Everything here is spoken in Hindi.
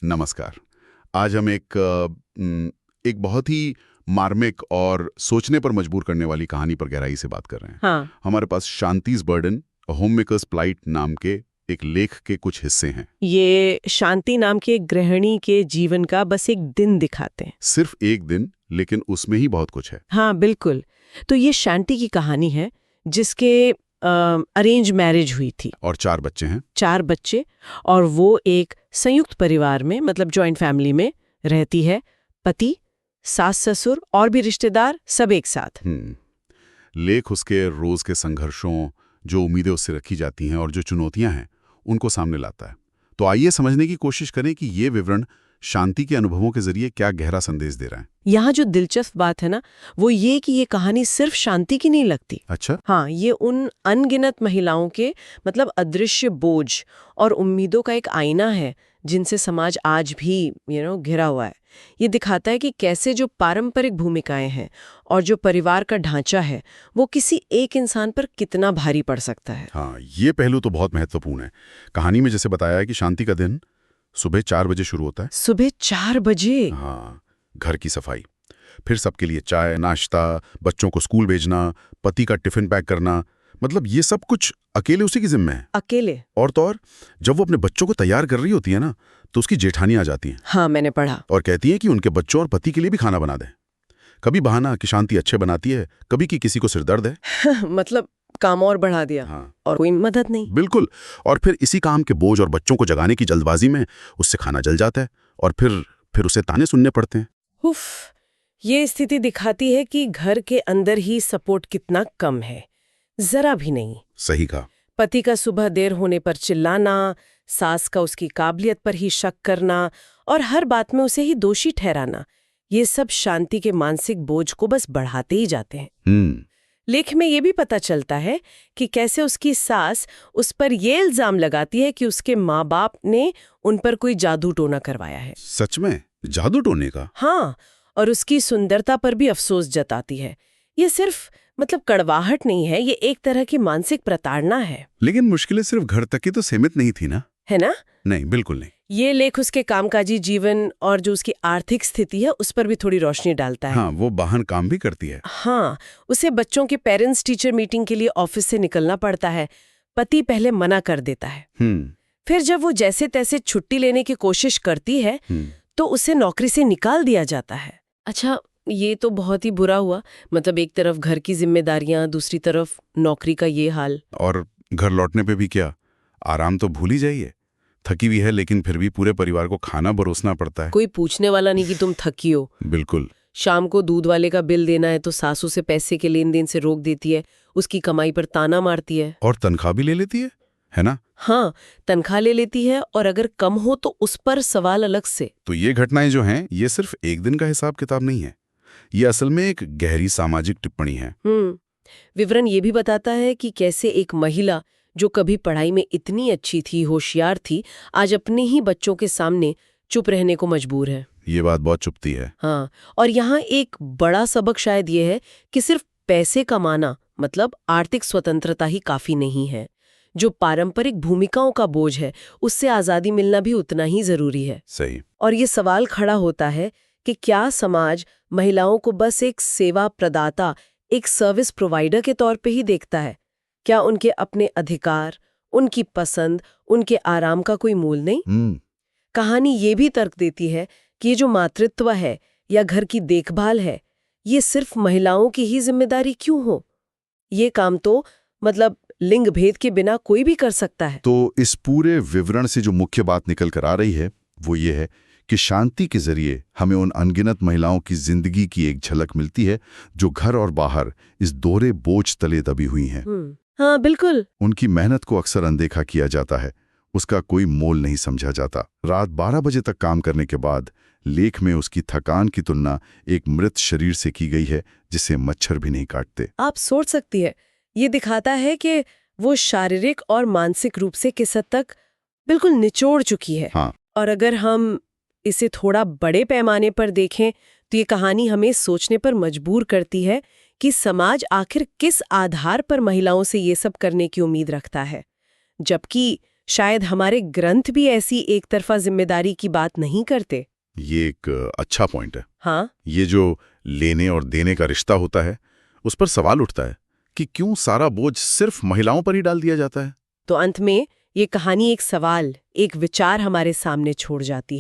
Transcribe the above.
नमस्कार। आज हम एक बहुत ही मार्मिक और सोचने पर मजबूर करने वाली कहानी पर गहराई से बात कर रहे हैं। हाँ। हमारे पास शांतिज बर्डन, होम मेकर्स प्लाइट नाम के एक लेख के कुछ हिस्से हैं। ये शांति नाम के गृहिणी के जीवन का बस एक दिन दिखाते हैं। सिर्फ एक दिन, लेकिन उसमें ही बहुत कुछ है। हाँ बिल्कुल। तो ये शांति की कहानी है जिसके अरेंज मैरिज हुई थी और 4 बच्चे हैं। 4 बच्चे, और वो एक संयुक्त परिवार में मतलब जॉइंट फैमिली में रहती है। पति, सास ससुर और भी रिश्तेदार सब एक साथ। लेख उसके रोज के संघर्षों, जो उम्मीदें उससे रखी जाती हैं और जो चुनौतियां हैं, उनको सामने लाता है। तो आइए समझने की कोशिश करें कि ये विवरण शांति के अनुभवों के जरिए क्या गहरा संदेश दे रहा है। यहाँ जो दिलचस्प बात है ना, वो ये कि ये कहानी सिर्फ शांति की नहीं लगती। अच्छा। हाँ, ये उन अनगिनत महिलाओं के मतलब अदृश्य बोझ और उम्मीदों का एक आईना है जिनसे समाज आज भी घिरा हुआ है। ये दिखाता है कि कैसे जो पारंपरिक भूमिकाएं हैं और जो परिवार का ढांचा है, वो किसी एक इंसान पर कितना भारी पड़ सकता है। हाँ, ये पहलू तो बहुत महत्वपूर्ण है। कहानी में जैसे बताया है कि शांति का दिन सुबह 4 बजे शुरू होता है। सुबह 4 बजे? हाँ, घर की सफाई, फिर सबके लिए चाय नाश्ता, बच्चों को स्कूल भेजना, पति का टिफिन पैक करना, मतलब ये सब कुछ अकेले उसी की जिम्मे है। अकेले? और तो और जब वो अपने बच्चों को तैयार कर रही होती है ना, तो उसकी जेठानी आ जाती हैं। हाँ, मैंने पढ़ा। और कहती हैं कि उनके बच्चों और पति के लिए भी खाना बना दें। कभी बहाना कि शांति अच्छे बनाती है, कभी कि किसी को सिरदर्द है। मतलब काम और बढ़ा दिया। हाँ, और कोई मदद नहीं। बिल्कुल। और फिर इसी काम के बोझ और बच्चों को जगाने की जल्दबाजी में उससे खाना जल जाता है और फिर उसे ताने सुनने पड़ते हैं। उफ, ये स्थिति दिखाती है कि घर के अंदर ही सपोर्ट कितना कम है। जरा भी नहीं। सही कहा। पति का सुबह देर होने पर चिल्लाना, सास का उसकी काबिलियत पर ही शक करना और हर बात में उसे ही दोषी ठहराना, ये सब शांति के मानसिक बोझ को बस बढ़ाते ही जाते हैं। लेख में ये भी पता चलता है कि कैसे उसकी सास उस पर ये इल्जाम लगाती है कि उसके माँ बाप ने उन पर कोई जादू टोना करवाया है। सच में? जादू टोने का? हाँ, और उसकी सुंदरता पर भी अफसोस जताती है। ये सिर्फ मतलब कड़वाहट नहीं है, ये एक तरह की मानसिक प्रताड़ना है। लेकिन मुश्किलें सिर्फ घर तक ही तो सीमित नहीं थी ना? है ना? नहीं, बिल्कुल नहीं। ये लेख उसके कामकाजी जीवन और जो उसकी आर्थिक स्थिति है उस पर भी थोड़ी रोशनी डालता है। हाँ, वो बाहर काम भी करती है। हाँ, उसे बच्चों के पेरेंट्स टीचर मीटिंग के लिए ऑफिस से निकलना पड़ता है। पति पहले मना कर देता है। फिर जब वो जैसे तैसे छुट्टी लेने की कोशिश करती है तो उसे नौकरी से निकाल दिया जाता है। अच्छा, ये तो बहुत ही बुरा हुआ। मतलब एक तरफ घर की जिम्मेदारियां, दूसरी तरफ नौकरी का ये हाल। और घर लौटने पे भी क्या, आराम तो भूल ही जाइए। थकी हुई है, लेकिन फिर भी पूरे परिवार को खाना परोसना पड़ता है। कोई पूछने वाला नहीं कि तुम थकी हो। बिल्कुल। शाम को दूध वाले का बिल देना है तो सासू से पैसे के लेन देन से रोक देती है, उसकी कमाई पर ताना मारती है। और तनख्वाह भी ले लेती है ना? हाँ, तनख्वाह ले लेती है, और अगर कम हो तो उस पर सवाल अलग से। तो ये घटनाएं जो हैं, ये सिर्फ एक दिन का हिसाब किताब नहीं है। ये असल में एक गहरी सामाजिक टिप्पणी है। विवरण ये भी बताता है कि कैसे एक महिला जो कभी पढ़ाई में इतनी अच्छी थी, होशियार थी, आज अपने ही बच्चों के सामने चुप रहने को मजबूर है। ये बात बहुत चुभती है। हाँ, और यहाँ एक बड़ा सबक शायद ये है कि सिर्फ पैसे कमाना मतलब आर्थिक स्वतंत्रता ही काफी नहीं है। जो पारंपरिक भूमिकाओं का बोझ है, उससे आजादी मिलना भी उतना ही जरूरी है। सही। और ये सवाल खड़ा होता है कि क्या समाज महिलाओं को बस एक सेवा प्रदाता, एक सर्विस प्रोवाइडर के तौर पे ही देखता है? क्या उनके अपने अधिकार, उनकी पसंद, उनके आराम का कोई मूल नहीं? कहानी ये भी तर्क देती है कि ये जो मातृत्व है या घर की देखभाल है, ये सिर्फ महिलाओं की ही जिम्मेदारी क्यों हो? ये काम तो मतलब लिंग भेद के बिना कोई भी कर सकता है। तो इस पूरे विवरण से जो मुख्य बात निकल कर आ रही है वो ये है कि शांति के जरिए हमें उन अनगिनत महिलाओं की जिंदगी की एक झलक मिलती है जो घर और बाहर इस दोहरे बोझ तले दबी हुई हैं। हाँ बिल्कुल। उनकी मेहनत को अक्सर अनदेखा किया जाता है, उसका कोई मोल नहीं समझा जाता। रात 12 बजे तक काम करने के बाद लेख में उसकी थकान की तुलना एक मृत शरीर से की गई है जिसे मच्छर भी नहीं काटते। आप सोच सकती है, ये दिखाता है कि वो शारीरिक और मानसिक रूप से किस हद तक बिल्कुल निचोड़ चुकी है। हाँ। और अगर हम इसे थोड़ा बड़े पैमाने पर देखें तो ये कहानी हमें सोचने पर मजबूर करती है कि समाज आखिर किस आधार पर महिलाओं से ये सब करने की उम्मीद रखता है, जबकि शायद हमारे ग्रंथ भी ऐसी एक तरफा जिम्मेदारी की बात नहीं करते। ये एक अच्छा पॉइंट है। हाँ, ये जो लेने और देने का रिश्ता होता है, उस पर सवाल उठता है कि क्यों सारा बोझ सिर्फ महिलाओं पर ही डाल दिया जाता है। तो अंत में ये कहानी एक सवाल, एक विचार हमारे सामने छोड़ जाती है।